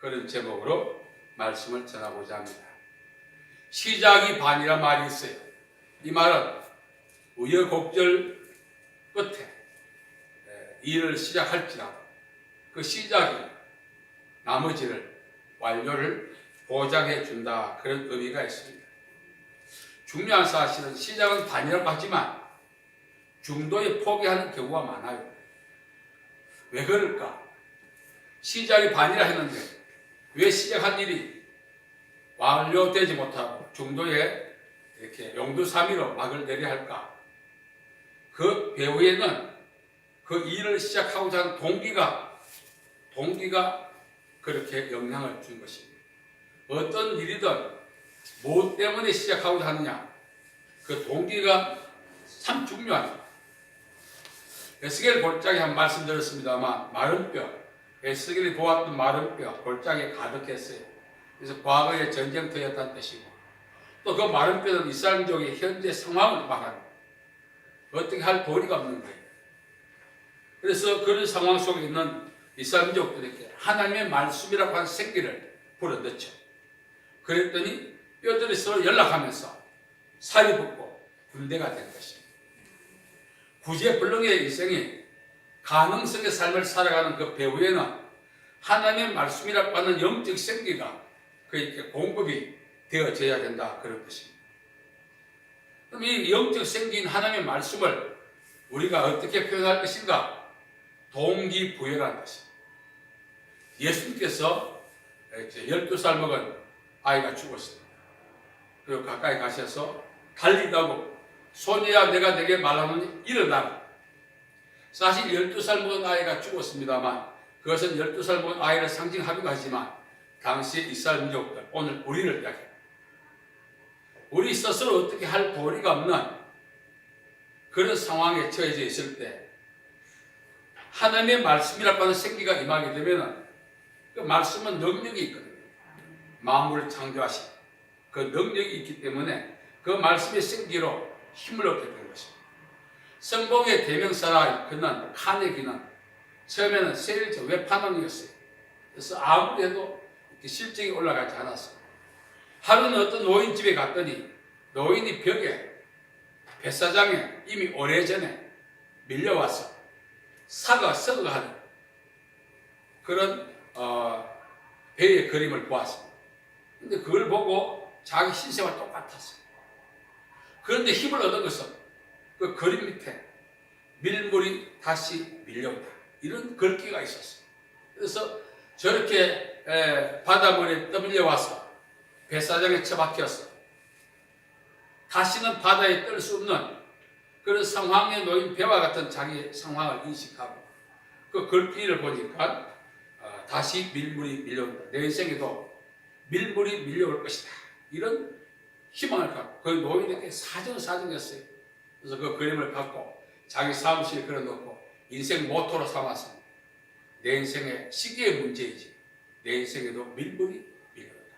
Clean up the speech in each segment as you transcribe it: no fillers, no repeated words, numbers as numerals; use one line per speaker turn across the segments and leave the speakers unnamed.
그런 제목으로 말씀을 전하고자 합니다. 시작이 반이란 말이 있어요. 이 말은 우여곡절 끝에 일을 시작할지라도 그 시작이 나머지를 완료를 보장해 준다, 그런 의미가 있습니다. 중요한 사실은 시작은 반이라고 하지만 중도에 포기하는 경우가 많아요. 왜 그럴까? 시작이 반이라 했는데 왜 시작한 일이 완료되지 못하고 중도에 이렇게 용두사미로 막을 내려야 할까? 그 배후에는 그 일을 시작하고자 하는 동기가 그렇게 영향을 준 것입니다. 어떤 일이든 무엇 때문에 시작하고자 하느냐, 그 동기가 참 중요합니다. 에스겔 골짜기 한 말씀 드렸습니다만 마른 뼈, 에스겔이 보았던 마른 뼈, 골짜기에 가득했어요. 그래서 과거의 전쟁터였다는 뜻이고, 또 그 마른 뼈는 이스라엘 민족의 현재 상황을 말합니다. 어떻게 할 도리가 없는 거예요. 그래서 그런 상황 속에 있는 이스라엘 민족들에게 하나님의 말씀이라고 하는 생기를 불어넣죠. 그랬더니 뼈들이 서로 연락하면서 살이 붙고 군대가 된 것입니다. 구제불능의 일생이 가능성의 삶을 살아가는 그 배후에는 하나님의 말씀이라고 하는 영적 생기가 그에게 공급이 되어져야 된다, 그런 것입니다. 그럼 이 영적 생기인 하나님의 말씀을 우리가 어떻게 표현할 것인가? 동기부여라는 것입니다. 예수님께서 12살 먹은 아이가 죽었습니다. 그리고 가까이 가셔서 달리다고 소녀야 내가 내게 말하노니 일어나라. 사실 12살 먹은 아이가 죽었습니다만 그것은 12살 먹은 아이를 상징하기도 하지만 당시 이스라엘 민족들, 오늘 우리를 이야기합니다. 우리 스스로 어떻게 할 도리가 없는 그런 상황에 처해져 있을 때 하나님의 말씀이라고 하는 생기가 임하게 되면 그 말씀은 능력이 있거든요. 만물을 창조하신 그 능력이 있기 때문에 그 말씀의 생기로 힘을 얻게 되는 것입니다. 성공의 대명사라 그는 카네기는 처음에는 세일즈 외판원이었어요. 그래서 아무리 해도 실적이 올라가지 않았어요. 하루는 어떤 노인 집에 갔더니 노인이 벽에 뱃사장에 이미 오래전에 밀려와서 사가 썩어가는 그런 배의 그림을 보았습니다. 근데 그걸 보고 자기 신세와 똑같았어요. 그런데 힘을 얻은 것은 그 그림 밑에 밀물이 다시 밀려온다, 이런 글귀가 있었어요. 그래서 저렇게 바닷물에 떠밀려와서 뱃사장에 처박혀서 다시는 바다에 뜰 수 없는 그런 상황에 놓인 배와 같은 자기의 상황을 인식하고 그 글귀를 보니까 다시 밀물이 밀려온다, 내 인생에도 밀물이 밀려올 것이다, 이런 희망을 갖고 그 노인에게 사정했어요. 그래서 그 그림을 갖고 자기 사무실에 걸어놓고 인생 모토로 삼았습니다. 내 인생의 시기의 문제이지 내 인생에도 밀물이 밀려온다.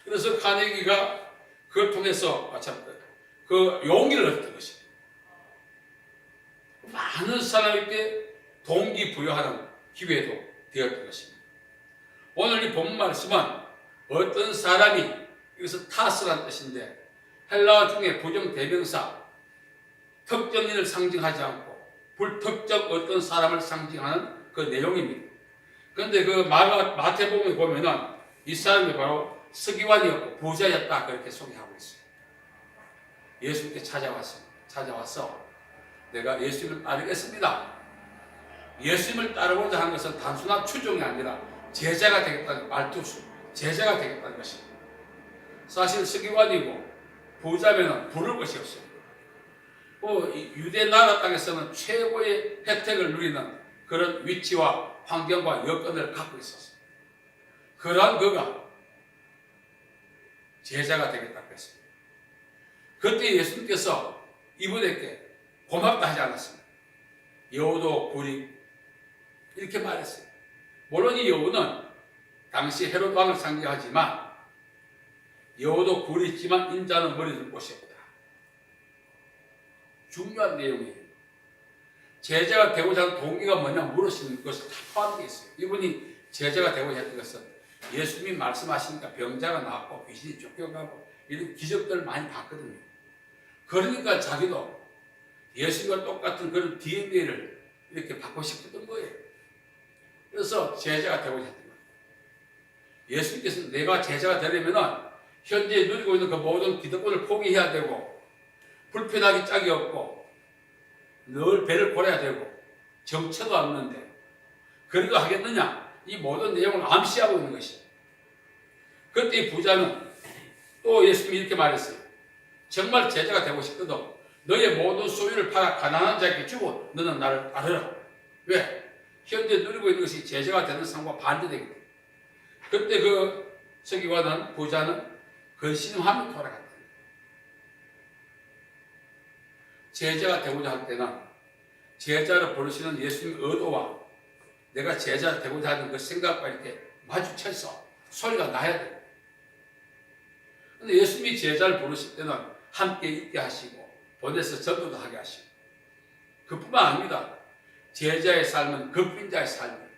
그래서 카네기가 그걸 통해서 그 용기를 얻었던 것입니다. 많은 사람에게 동기부여하는 기회도 되었던 것입니다. 오늘 이 본문 말씀은 어떤 사람이, 이것은 타스라는 뜻인데 헬라어 중에 부정대명사, 특정인을 상징하지 않고 불특정 어떤 사람을 상징하는 그 내용입니다. 그런데 그 마태복음에 보면은 이 사람이 바로 서기관이었고 부자였다, 그렇게 소개하고 있어요. 예수님께 찾아와서 내가 예수님을 따르겠습니다. 예수님을 따르고자 하는 것은 단순한 추종이 아니라 제자가 되겠다는 말투수, 제자가 되겠다는 것입니다. 사실 서기관이고 부자면은 부를 것이 없어요. 유대 나라 땅에서는 최고의 혜택을 누리는 그런 위치와 환경과 여건을 갖고 있었어요. 그러한 그가 제자가 되겠다고 했습니다. 그때 예수님께서 이분에게 고맙다 하지 않았습니다. 여우도 굴이 이렇게 말했어요. 물론 이 여우는 당시 헤롯 왕을 상징하지만 여우도 굴이 있지만 인자는 머리를 곳이 없다. 중요한 내용이에요. 제자가 되고자 하는 동기가 뭐냐 물으시는 것을 다 포함되어 있어요. 이분이 제자가 되고자 했던 것은 예수님이 말씀하시니까 병자가 나았고 귀신이 쫓겨가고 이런 기적들을 많이 봤거든요. 그러니까 자기도 예수님과 똑같은 그런 DNA를 이렇게 받고 싶었던 거예요. 그래서 제자가 되고자 했던 거예요. 예수님께서 내가 제자가 되려면 현재 누리고 있는 그 모든 기득권을 포기해야 되고 불편하기 짝이 없고 늘 배를 골아야 되고 정체도 없는데 그래도 하겠느냐? 이 모든 내용을 암시하고 있는 것이에요. 그때 이 부자는 또 예수님이 이렇게 말했어요. 정말 제자가 되고 싶거든 너의 모든 소유를 팔아 가난한 자에게 주고 너는 나를 따르라. 왜? 현재 누리고 있는 것이 제자가 되는 삶과 반대되기 때문에. 그때 그 서기관은 부자는 근심하며 돌아갔다. 제자가 되고자 할 때는 제자를 부르시는 예수님의 의도와 내가 제자 되고자 하는 그 생각과 이렇게 마주쳐서 소리가 나야 돼요. 근데 예수님이 제자를 부르실 때는 함께 있게 하시고 보내서 전도도 하게 하시고 그뿐만 아닙니다. 제자의 삶은 극빈자의 삶이에요.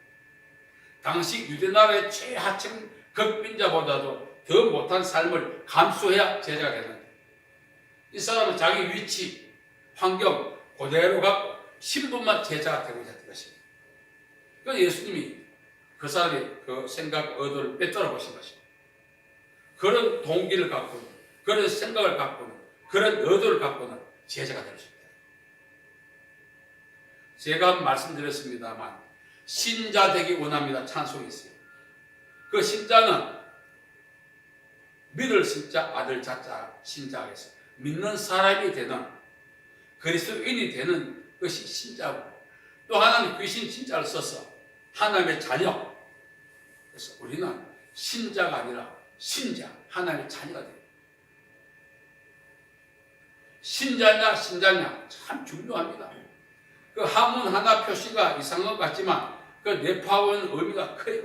당시 유대나라의 최하층 극빈자보다도 더 못한 삶을 감수해야 제자가 되는 거예요. 이 사람은 자기 위치, 환경 그대로 갖고 신분만 제자가 되고자 했던 것입니다. 그래서 예수님이 그 사람의 그 생각, 의도를 빼돌아 보신 것입니다. 그런 동기를 갖고는, 그런 생각을 갖고는, 그런 의도를 갖고는 제자가 될 수 있다. 제가 말씀드렸습니다만 신자 되기 원합니다. 찬송이 있어요. 그 신자는 믿을 신자, 아들 자자 신자에서 믿는 사람이 되는 그리스도인이 되는 것이 신자고 또 하나는 귀신 신자를 써서 하나님의 자녀. 그래서 우리는 신자가 아니라 신자, 하나님의 자녀가 돼요. 신자냐 신자냐 참 중요합니다. 그 한문 하나 표시가 이상한 것 같지만 그 내포하는 의미가 커요.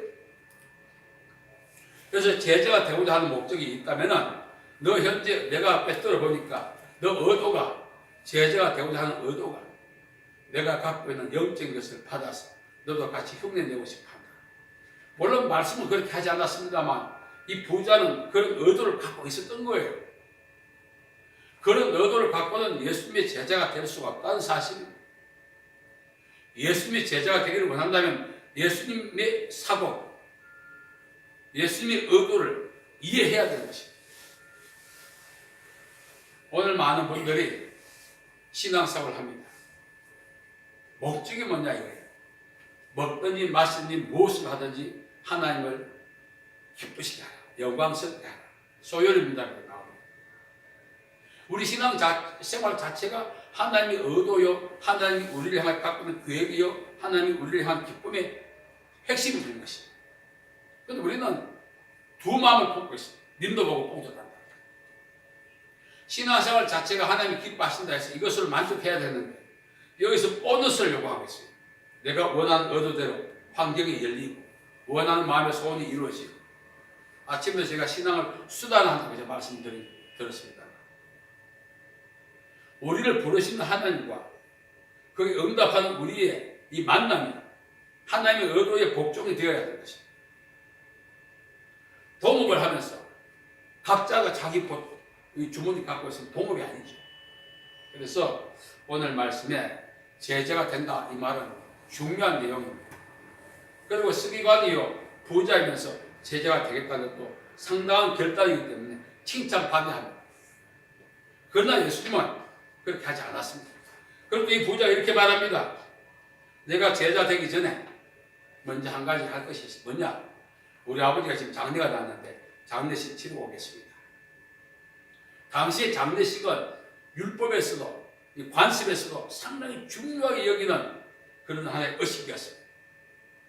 그래서 제자가 되고자 하는 목적이 있다면 너 현재 내가 빼돌아 보니까 너 의도가 제자가 되고자 하는 의도가 내가 갖고 있는 영적인 것을 받아서 너도 같이 흉내내고 싶어 한다. 물론 말씀은 그렇게 하지 않았습니다만 이 부자는 그런 의도를 갖고 있었던 거예요. 그런 의도를 갖고는 예수님의 제자가 될 수가 없다는 사실입니다. 예수님의 제자가 되기를 원한다면 예수님의 사고, 예수님의 의도를 이해해야 되는 것입니다. 오늘 많은 분들이 신앙생활을 합니다. 목적이 뭐냐 이거예요. 먹든지 마시든지 무엇을 하든지 하나님을 기쁘시게 하라. 영광스럽게 하라. 소열입니다. 나옵니다. 우리 신앙 생활 자체가 하나님의 의도요, 하나님이 우리를 향해 갖고 있는 계획이요, 하나님이 우리를 향한 기쁨의 핵심이 되는 것입니다. 그런데 우리는 두 마음을 품고 있습니다. 님도 보고 뽕도 단다. 신앙생활 자체가 하나님이 기뻐하신다 해서 이것을 만족해야 되는데 여기서 보너스를 요구하고 있어요. 내가 원하는 의도대로 환경이 열리고 원하는 마음의 소원이 이루어지고 아침에 제가 신앙을 수단한다고 제가 말씀드렸습니다. 우리를 부르시는 하나님과 거기에 응답하는 우리의 이 만남이 하나님의 의도의 복종이 되어야 하는 것입니다. 동업을 하면서 각자가 자기 주머니 갖고 있으면 동업이 아니죠. 그래서 오늘 말씀에 제자가 된다 이 말은 중요한 내용입니다. 그리고 서기관이요 부자이면서 제자가 되겠다는 것도 상당한 결단이기 때문에 칭찬받아야 합니다. 그러나 예수님은 그렇게 하지 않았습니다. 그리고 이 부자가 이렇게 말합니다. 내가 제자 되기 전에 먼저 한 가지 할 것이 있어. 뭐냐? 우리 아버지가 지금 장례가 났는데 장례식 치르고 오겠습니다. 당시의 장례식은 율법에서도 관습에서도 상당히 중요하게 여기는 그런 하나의 의식이었어요.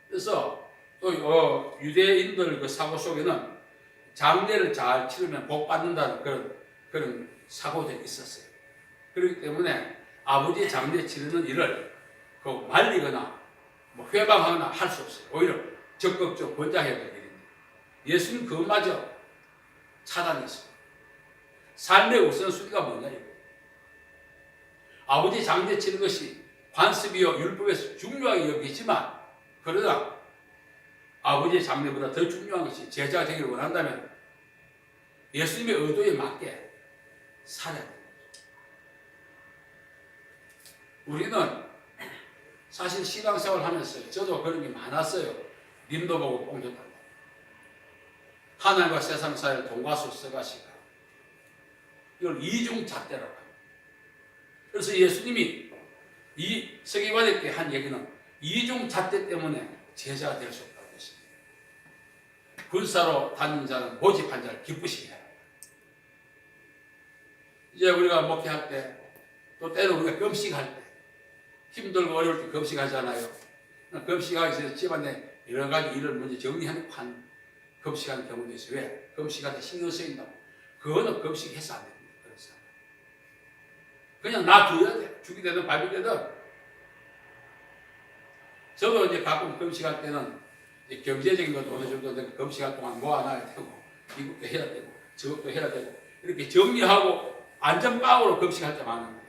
그래서 또 유대인들 그 사고 속에는 장례를 잘 치르면 복 받는다는 그런 사고들이 있었어요. 그렇기 때문에 아버지의 장례 치르는 일을 말리거나 회방하거나 할 수 없어요. 오히려 적극적으로 권장해야 될 일입니다. 예수님 그것마저 차단했어요. 삶의 우선순위가 뭐냐 이거. 아버지 장례 치는 것이 관습이요 율법에서 중요하게 여기지만 그러나 아버지의 장래보다 더 중요한 것이 제자가 되기를 원한다면 예수님의 의도에 맞게 살아야 됩니다. 우리는 사실 신앙생활 하면서 저도 그런 게 많았어요. 님도 보고 뽕도 달고 하나님과 세상 사이를 동과수 써가시가 이걸 이중잣대라고 합니다. 그래서 예수님이 이 서기관에게 한 얘기는 이중잣대 때문에 제자가 될 수 없다는 것입니다. 군사로 다니는 자는 모집한 자를 기쁘시게 해야 합니다. 이제 우리가 목회할 때 또 때로 우리가 금식할 때 힘들고 어려울 때 금식하잖아요. 금식하기 전에 집안에 여러 가지 일을 먼저 정리해놓고 한 금식하는 경우도 있어요. 왜? 금식할 때 신경 쓰인다고. 그거는 금식해서 안 됩니다. 그래서 그냥 놔둬야 돼. 죽이 되든 밥이 되든. 저도 이제 가끔 금식할 때는 경제적인 것도 어느 정도 되고 금식할 동안 모아놔야 되고 이것도 해야 되고 저것도 해야 되고 이렇게 정리하고 안전빵으로 금식할 때 많은데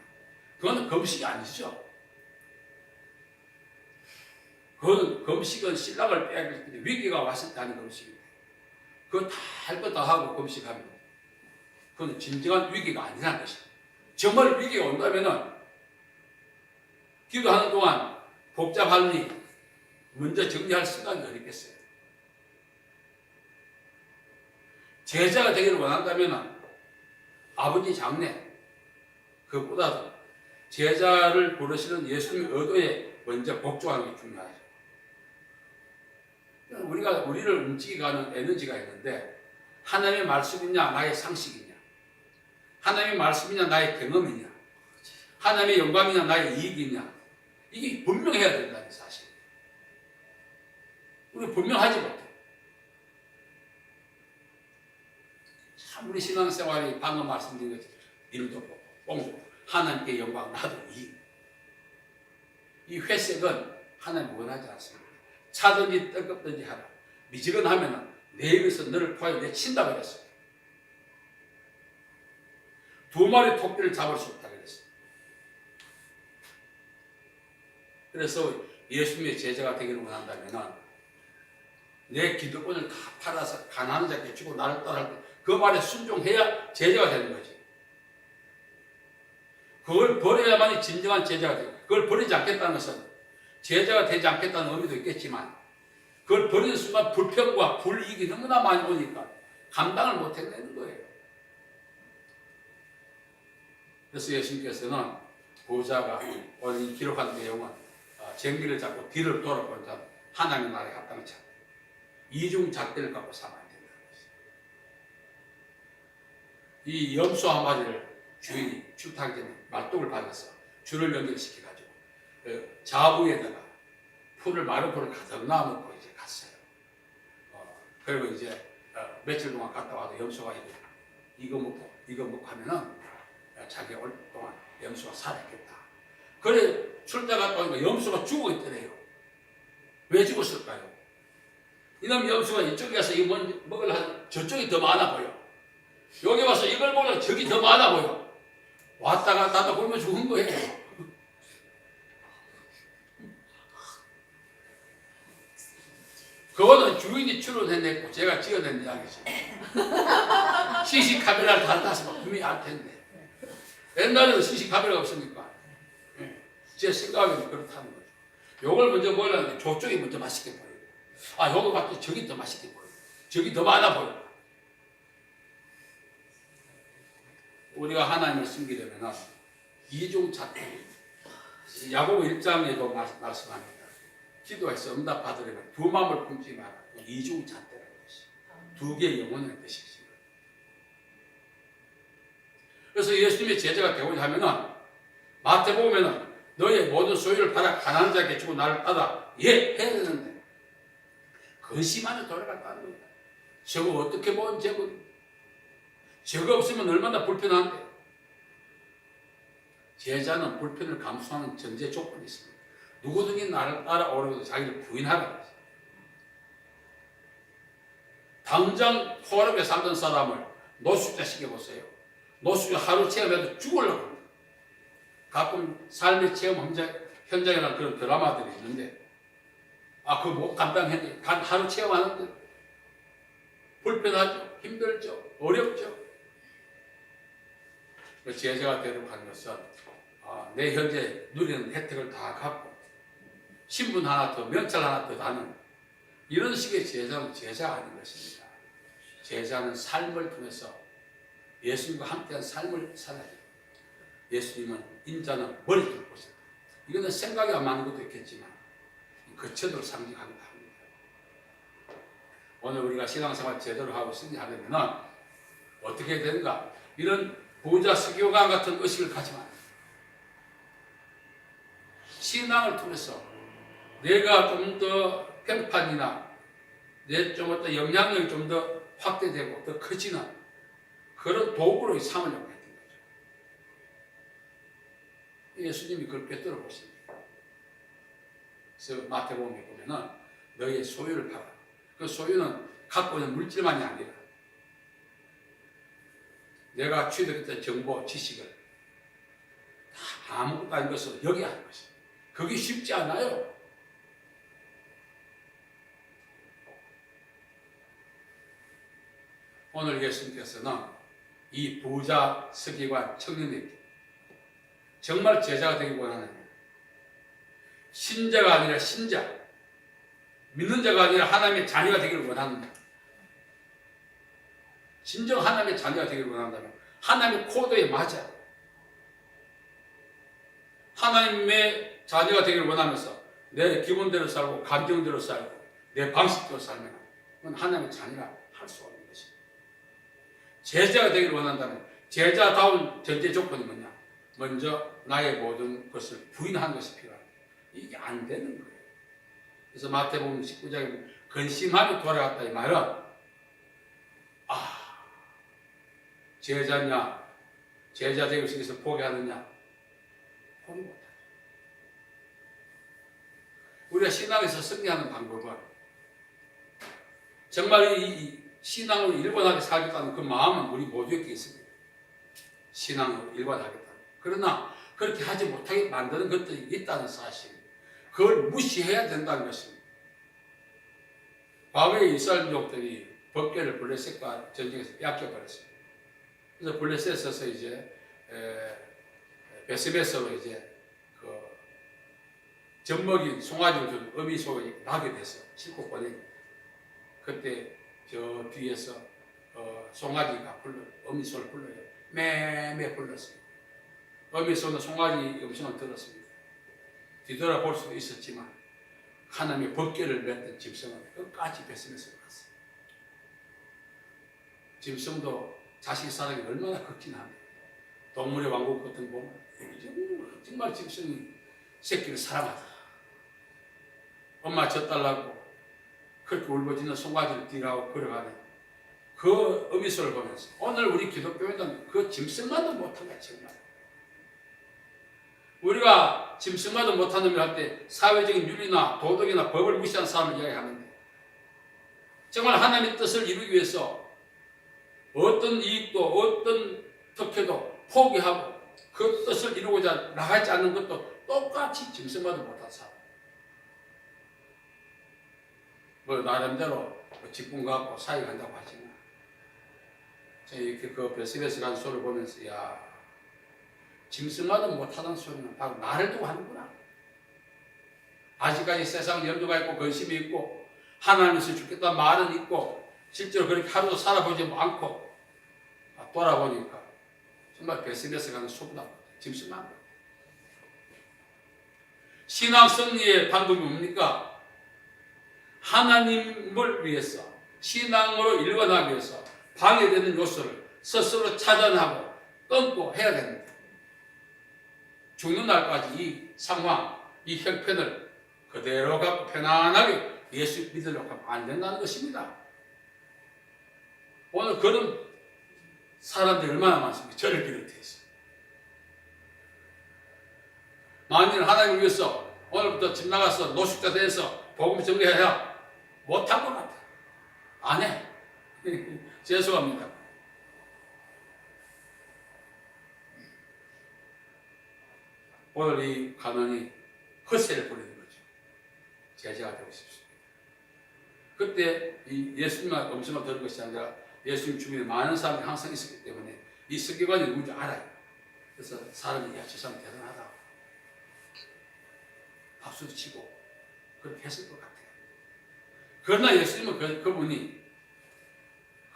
그거는 금식이 아니죠. 그건 금식은 신랑을 빼앗길 때 위기가 왔을 때 하는 금식입니다. 그거 다 할 거 다 하고 금식하면 그건 진정한 위기가 아니라는 것입니다. 정말 위기가 온다면은 기도하는 동안 복잡하니 먼저 정리할 생각이 어렵겠어요. 제자가 되기를 원한다면 아버지 장래 그것보다도 제자를 부르시는 예수님의 의도에 먼저 복종하는 게 중요하죠. 우리를 움직이게 하는 에너지가 있는데 하나님의 말씀이냐 나의 상식이냐 하나님의 말씀이냐 나의 경험이냐 하나님의 영광이냐 나의 이익이냐 이게 분명해야 된다는 사실. 우리 분명하지 못해. 참 우리 신앙생활이 방금 말씀드린 것처럼 일도 보고 뽕도 보고 하나님께 영광 나도 이익. 이 회색은 하나님 원하지 않습니다. 차든지 뜨겁든지 하라. 미지근하면 내 입에서 너를 포하여 내친다 그랬어요. 두 마리 토끼를 잡을 수 없다 그랬어요. 그래서 예수님의 제자가 되기를 원한다면 내 기득권을 다 팔아서 가난한 자께 주고 나를 따라할 때 그 말에 순종해야 제자가 되는 거지. 그걸 버려야만이 진정한 제자가 되고 그걸 버리지 않겠다는 것은 제자가 되지 않겠다는 의미도 있겠지만 그걸 버리는 순간 불평과 불이익이 너무나 많이 오니까 감당을 못 해내는 거예요. 그래서 예수님께서는 보호자가 오늘 기록한 내용은 쟁기를 잡고 뒤를 돌아본 자 하나님의 나라에 합당치 않다. 이중잣대를 갖고 살아야 된다는 것입니다. 이 염소 한 마리를 주인이 출타하기 전에 말뚝을 박아서 줄을 연결시켜가지고 자부에다가 풀을 마른 풀을 가득 놔놓고 이제 갔어요. 그리고 이제 며칠 동안 갔다 와도 염소가 이거 먹고 하면은 자기 올 동안 염소가 살아있겠다. 그래 출타 갔다 오니까 염소가 죽어 있더래요. 왜 죽었을까요? 이놈 염소가 이쪽에 가서 이거 먹으려 저쪽이 더 많아 보여. 여기 와서 이걸 먹으려 저기 더 많아 보여. 왔다 갔다 하다 보면 죽은 거예요. 그거는 주인이 출연해냈고 제가 찍어낸 이야기죠. CC 카메라를 달아서 분명히 알 텐데. 옛날에는 CC 카메라가 없으니까. 제 생각에는 그렇다는 거죠. 요걸 먼저 먹으려는데 저쪽이 먼저 맛있게 보여요. 요거 봤더니 저기 더 맛있게 보여요. 저기 더 많아 보여요. 우리가 하나님을 숨기려면 이중잣대. 야고보 1장에도 말씀합니다. 기도해서 응답 받으려면 두 마음을 품지 마라. 이중잣대라는 것이. 두 개의 영혼의 뜻이지. 그래서 예수님의 제자가 되고자 하면은 마태복음에는 너의 모든 소유를 팔아 가난한 자에게 주고 나를 따라 해야 되는데 근심하며 돌아갔다는 거야. 저거 어떻게 모은 저거 없으면 얼마나 불편한데. 제자는 불편을 감수하는 전제 조건이 있습니다. 누구든지 나를 따라오려고 자기를 부인하라. 당장 포럼에 살던 사람을 노숙자 시켜보세요. 노숙자 하루 체험해도 죽으려고 합니다. 가끔 삶의 체험 현장이라는 그런 드라마들이 있는데 아, 그거 못 감당했니? 단 하루 체험하는데 불편하죠, 힘들죠, 어렵죠. 제자가 되려고 하는 것은 내 현재 누리는 혜택을 다 갖고 신분 하나 더, 명찰 하나 더 다는 이런 식의 제자는 제자가 아닌 것입니다. 제자는 삶을 통해서 예수님과 함께한 삶을 살아야 돼요. 예수님은 인자는 머리 뚫고 있어요. 이거는 생각이 안 맞는 것도 있겠지만 거처도를 상징하기도 합니다. 오늘 우리가 신앙생활 제대로 하고 승리하려면 어떻게 해야 되는가? 이런 부자 스교관 같은 의식을 가지면 안 돼요. 신앙을 통해서 내가 좀 더 평판이나 내 좀 어떤 영향력이 좀 더 확대되고 더 커지는 그런 도구로 삼으려고 했던 거죠. 예수님이 그걸 꿰뚫어 보십니다. 그래서 마태복음에 보면은 너희의 소유를 팔아. 그 소유는 갖고 있는 물질만이 아니라 내가 취득했던 정보, 지식을 다 아무것도 아닌 것으로 여겨야 하는 것입니다. 그게 쉽지 않아요. 오늘 예수님께서는 이 부자 서기관 청년에게 정말 제자가 되기 원하는 신자가 아니라 신자, 믿는 자가 아니라 하나님의 자녀가 되기를 원합니다. 진정 하나님의 자녀가 되기를 원한다면 하나님의 코드에 맞아 하나님의 자녀가 되기를 원하면서 내 기본대로 살고 감정대로 살고 내 방식대로 살면 그건 하나님의 자녀가 할 수 없는 것입니다. 제자가 되기를 원한다면 제자다운 전제 조건이 뭐냐? 먼저 나의 모든 것을 부인하는 것이 필요합니다. 이게 안 되는 거예요. 그래서 마태복음 19장에 근심하며 돌아갔다 이 말은 제자냐, 제자 되기 위해서 포기하느냐? 포기 못하죠. 우리가 신앙에서 승리하는 방법은 정말 이 신앙으로 일관하게 살겠다는 그 마음은 우리 모두에게 있습니다. 신앙으로 일관하겠다. 그러나 그렇게 하지 못하게 만드는 것들이 있다는 사실, 그걸 무시해야 된다는 것입니다. 과거에 이스라엘족들이 법궤를 블레셋과 전쟁에서 빼앗겨버렸습니다. 그래서 블레셋에서 이제 베스베스로 이제 그 젖먹인 송아지를 준 어미 소가 나게 돼서 싣고 보내니 그때 저 뒤에서 송아지가 어미 소를 불러요. 매매 불렀습니다. 어미 소는 송아지 음성을 들었습니다. 뒤돌아볼 수도 있었지만 하나님의 법궤를 맺던 짐승은 끝까지 베스베스로 갔어요. 짐승도 자식 사랑이 얼마나 극진합니까? 동물의 왕국 같은 거 보면 정말 짐승이 새끼를 사랑하다. 엄마 젖달라고 그렇게 울부짖는 송아지를 뒤라고 걸어가는 그 어미소를 보면서 오늘 우리 기독교인은 그 짐승만도 못한 거야. 정말 우리가 짐승만도 못하는 일 할 때 사회적인 윤리나 도덕이나 법을 무시한 사람을 이야기하는데 정말 하나님의 뜻을 이루기 위해서 어떤 이익도 어떤 특혜도 포기하고 그 뜻을 이루고자 나가지 않는 것도 똑같이 짐승만도 못한 사람. 뭐 나름대로 직분 갖고 사익 한다고 하지만 제가 이렇게 그 베스베스 간 소를 보면서 야 짐승만도 못하는 소리는 바로 나를 두고 하는구나. 아직까지 세상 염두가 있고 근심이 있고 하나님께서 죽겠다는 말은 있고 실제로 그렇게 하루도 살아보지 않고 돌아보니까 정말 베스베스 가는 소보다 짐승만. 신앙 승리의 방법이 뭡니까? 하나님을 위해서 신앙으로 일관하기 위해서 방해되는 요소를 스스로 차단하고 끊고 해야 됩니다. 죽는 날까지 이 상황, 이 형편을 그대로 갖고 편안하게 예수 믿으려고 하면 안 된다는 것입니다. 오늘 그런 사람들이 얼마나 많습니까? 저를 비롯해서. 만일 하나님을 위해서 오늘부터 집 나가서 노숙자 돼서 복음 전개해야 못한 것 같아요. 안 해. 죄송합니다. 오늘 이 가난이 허세를 부리는 거죠. 제자가 되고 싶습니다. 그때 이 예수님만 음성을 들은 것이 아니라 예수님 주변에 많은 사람이 항상 있었기 때문에 이 서기관이 누군지 알아요. 그래서 사람이 야, 저 사람 대단하다. 박수도 치고 그렇게 했을 것 같아요. 그러나 예수님은 그분이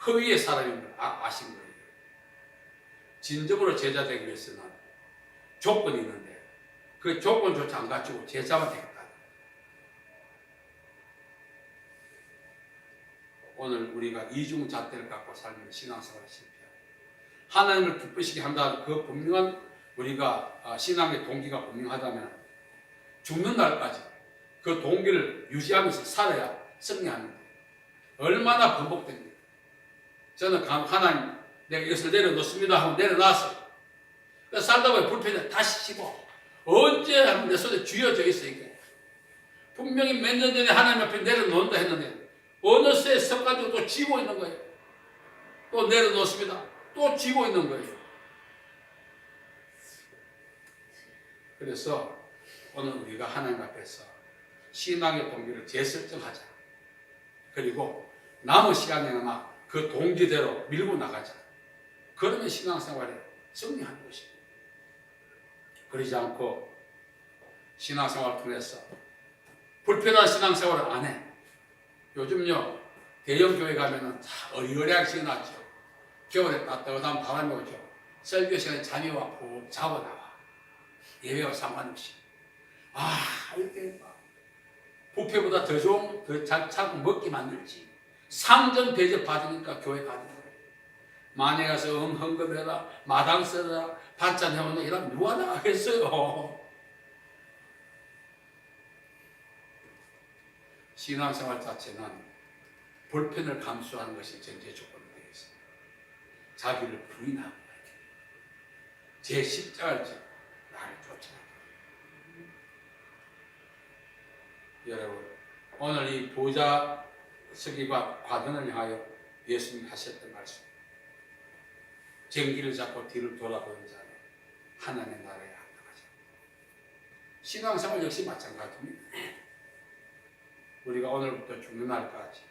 허위의 사람인 걸 아신 거예요. 진정으로 제자 되기 위해서는 조건이 있는데 그 조건조차 안 갖추고 제자만 되겠다. 오늘 우리가 이중잣대를 갖고 살면 신앙생활을 실패해요. 하나님을 기쁘시게 한다는 그 분명한 우리가 신앙의 동기가 분명하다면 죽는 날까지 그 동기를 유지하면서 살아야 승리하는데 얼마나 반복됩니까? 저는 하나님 내가 이것을 내려놓습니다 하고 내려놨어요. 그래서 살다 보면 불편해 다시 씹어. 언제 하면 내 손에 쥐어져 있어 이게. 분명히 몇 년 전에 하나님 앞에 내려놓는다 했는데 어느새 섞어가지고 또 쥐고 있는 거예요. 또 내려놓습니다. 또 쥐고 있는 거예요. 그래서 오늘 우리가 하나님 앞에서 신앙의 동기를 재설정하자. 그리고 남은 시간에나마 그 동기대로 밀고 나가자. 그러면 신앙생활에 승리하는 것입니다. 그러지 않고 신앙생활을 통해서 불편한 신앙생활을 안 해. 요즘요 대형 교회 가면은 다 어리어리하게 지어놨죠. 겨울에 따뜻한 바람이 오죠. 설교 시간에 잠이 와 푹 자고 나와. 예배와 상관없이. 이렇게 뷔페보다 더 좋은 더 자꾸 먹게 만들지. 상전 대접 받으니까 교회 가는 거예요. 만에 가서 헌금해라, 마당 써라, 반찬 해오는 이런 누가 나가겠어요. 신앙생활 자체는 불편을 감수하는 것이 전제 조건이 되어 있습니다. 자기를 부인하고 제 십자가를 지고 나를 쫓아가고. 여러분 오늘 이 보좌 서기관 과정을 향하여 예수님이 하셨던 말씀, 쟁기를 잡고 뒤를 돌아보는 자는 하나님의 나라에 합당하지. 신앙생활 역시 마찬가지입니다. 우리가 오늘부터 죽는 날까지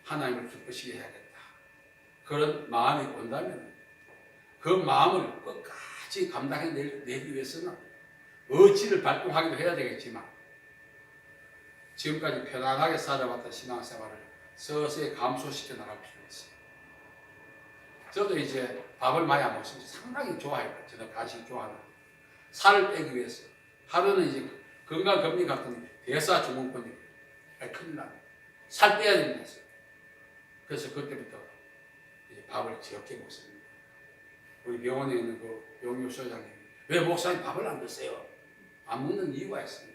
하나님을 기쁘시게 해야겠다. 그런 마음이 온다면 그 마음을 끝까지 감당해내기 위해서는 의지를 발동하기도 해야 되겠지만 지금까지 편안하게 살아왔던 신앙생활을 서서히 감소시켜 나갈 필요가 있어요. 저도 이제 밥을 많이 안 먹습니다. 상당히 좋아해요. 저는 간식 좋아하는. 살을 빼기 위해서 하루는 이제 건강검진 같은 대사증후군이 큰일 나요. 살 빼야 됩니다. 그래서 그때부터 이제 밥을 적게 먹습니다. 우리 병원에 있는 그 용유 소장님이 왜 목사님 밥을 안 드세요? 안 먹는 이유가 있습니다.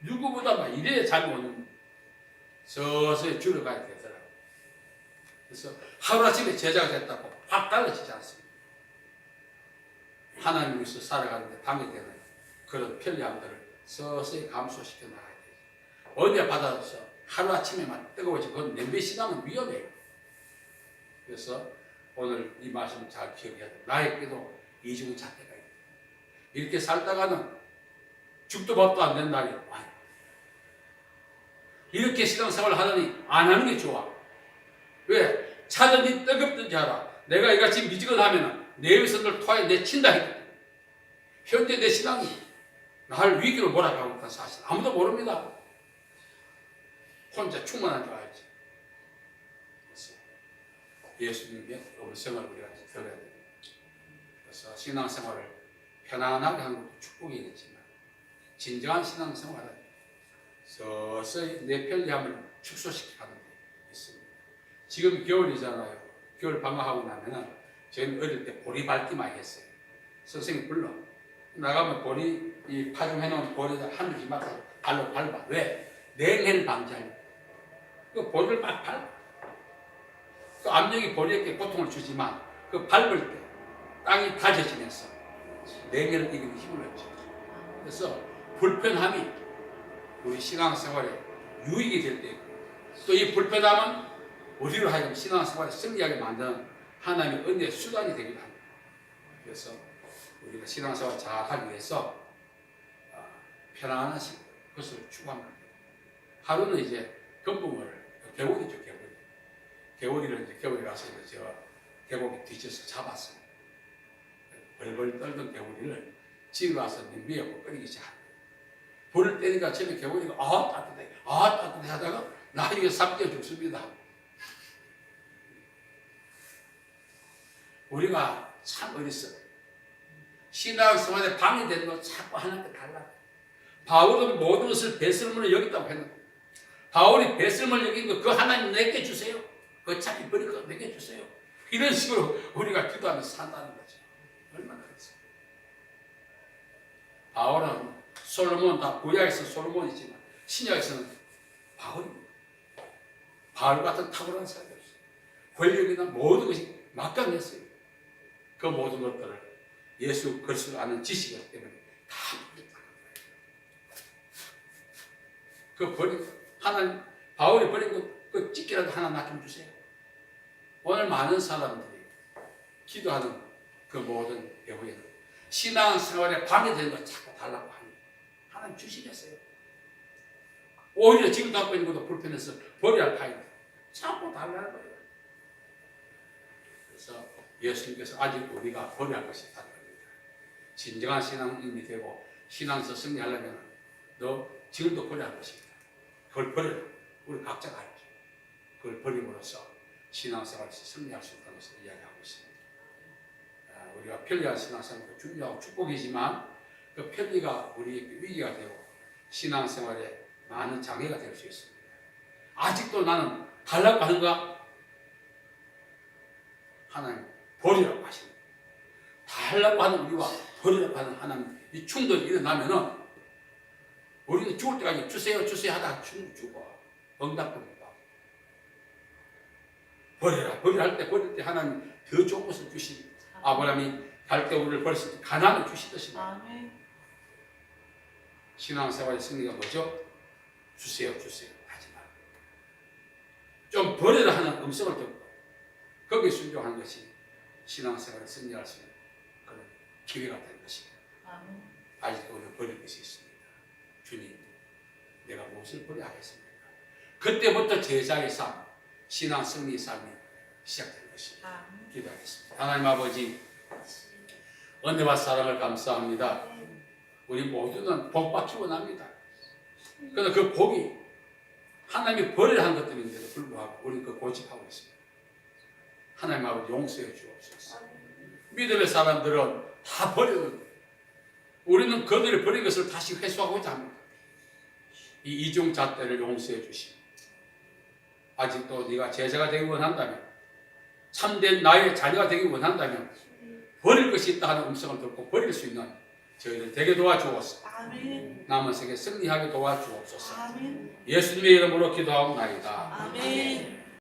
누구보다 막 이래야 잘 먹는 서서히 줄여가야 되더라고요. 그래서 하루아침에 제자가 됐다고 확 달라지지 않습니다. 하나님 위해서 살아가는데 방해되는 그런 편리함들을 서서히 감소시켜 나가야 돼요. 은혜 받아서 하루아침에만 뜨거워지고 그건 냄비 신앙은 위험해요. 그래서 오늘 이 말씀을 잘 기억해야 돼요. 나에게도 이중잣대가 있다. 이렇게 살다가는 죽도 밥도 안 되는 날이 와요. 이렇게 신앙생활을 하느니 안 하는 게 좋아. 왜? 차든지 뜨겁든지 하라. 내가 이같이 미지근하면 내 위선을 토하여 내친다 했거든. 현재 내 신앙이 나를 위기로 몰아가고 있다는 사실 아무도 모릅니다. 혼자 충만한 줄 알지. 그래서 예수님의 음성을 우리가 들어야 됩니다. 그래서 신앙생활을 편안하게 하는 것도 축복이겠지만 진정한 신앙생활은 서서히 내 편리함을 축소시키는 데 있습니다. 지금 겨울이잖아요. 겨울 방학하고 나면은 저희는 어릴 때 보리 밟기 많이 했어요. 선생님이 불러. 나가면 보리, 이 파종해놓은 보리에다 하늘 이만큼 발로 밟아. 왜? 냉해를 방지하려고. 그 보리를 막 밟아. 그 압력이 보리에게 고통을 주지만 그 밟을 때 땅이 다져지면서 냉해를 이기는 힘을 얻죠. 그래서 불편함이 우리 신앙생활에 유익이 될 때 있고 또 이 불편함은 우리로 하여금 신앙생활에 승리하게 만드는 하나님의 은혜의 수단이 되기도 합니다. 그래서 우리가 신앙생활 잘 하기 위해서 편안하시고 그것을 추구하면 돼요. 하루는 이제 금붕어를, 개구리죠, 개구리. 개구리를 이제 개구리 가서 이제 저 계곡에 뒤져서 잡았어요. 벌벌 떨던 개구리를 집에 와서 냄비에 끓이기 시작합니다. 불을 떼니까 처음에 개구리가 따뜻해 하다가 나중에 삼켜 죽습니다. 우리가 참 어렸어. 신앙생활에 방해 되는 거 자꾸 하나님께 달라. 바울은 모든 것을 배설물로 여겼다고 했는데, 바울이 배설물로 여긴 거 그 하나님 내게 주세요. 어차피 버릴 거 내게 주세요. 이런 식으로 우리가 기도하면서 산다는 거죠. 얼마나 그랬어요. 바울은 솔로몬, 다 구약에서 솔로몬이지만 신약에서는 바울입니다. 바울 같은 탁월한 사람이 없어요. 권력이나 모든 것이 막강했어요. 그 모든 것들을 예수 그리스도를 아는 지식 때문에 다 버렸다는 거예요. 그 버린 하나님, 바울이 버린 그 찢기라도 하나 맡겨주세요. 오늘 많은 사람들이 기도하는 그 모든 예후에는 신앙생활에 방해되는 걸 자꾸 달라고 하니 하나님 주시겠어요. 오히려 지금 갖고 있는 것도 불편해서 버려야 할 타입. 자꾸 달라는 거예요. 그래서 예수님께서 아직 우리가 버려야 할 것이 있다는 겁니다. 진정한 신앙인이 되고 신앙에서 승리하려면 너 지금도 버려야 할 것입니다. 그걸 버려라. 우리 각자가 알죠. 그걸 버림으로써 신앙생활에서 승리할 수 있다는 것을 이야기하고 있습니다. 우리가 편리한 신앙생활도 중요하고 축복이지만 그 편리가 우리에게 위기가 되고 신앙생활에 많은 장애가 될 수 있습니다. 아직도 나는 달라고 하는가? 하나님 버리라고 하십니다. 달라고 하는 우리와 버리라고 하는 하나님 이 충돌이 일어나면은 우리는 죽을 때까지 주세요 주세요 하다가 죽어. 응답도 버리라 할 때 버릴 때 하나님 더 좋은 것을 주십니다. 아브라함이 갈대우를 버렸을 때 가나안을 주시듯입니다. 신앙생활의 승리가 뭐죠? 주세요 하지 말고 좀 버리라 하는 음성을 듣고 거기에 순종하는 것이 신앙생활에 승리할 수 있는 그런 기회가 되는 것입니다. 아직도 우리는 버릴 것이 있습니다. 주님, 내가 무엇을 버려야 하겠습니까? 그때부터 제자의 삶, 신앙 승리의 삶이 시작된 것입니다. 기도하겠습니다. 하나님 아버지, 은혜와 사랑을 감사합니다. 우리 모두는 복받기 원합니다. 그러나 그 복이 하나님이 버려야 한 것들인데도 불구하고 우리는 그 고집하고 있습니다. 하나님 아버지 용서해 주옵소서. 믿음의 사람들은 다 버렸는데 우리는 그들이 버린 것을 다시 회수하고자 합니다. 이 이중잣대를 용서해 주시고 아직도 네가 제자가 되기 원한다면 참된 나의 자녀가 되기 원한다면 버릴 것이 있다 하는 음성을 듣고 버릴 수 있는 저희들 되게 도와주옵소서. 남은 세계 승리하게 도와주옵소서. 예수님의 이름으로 기도하옵나이다.
아멘.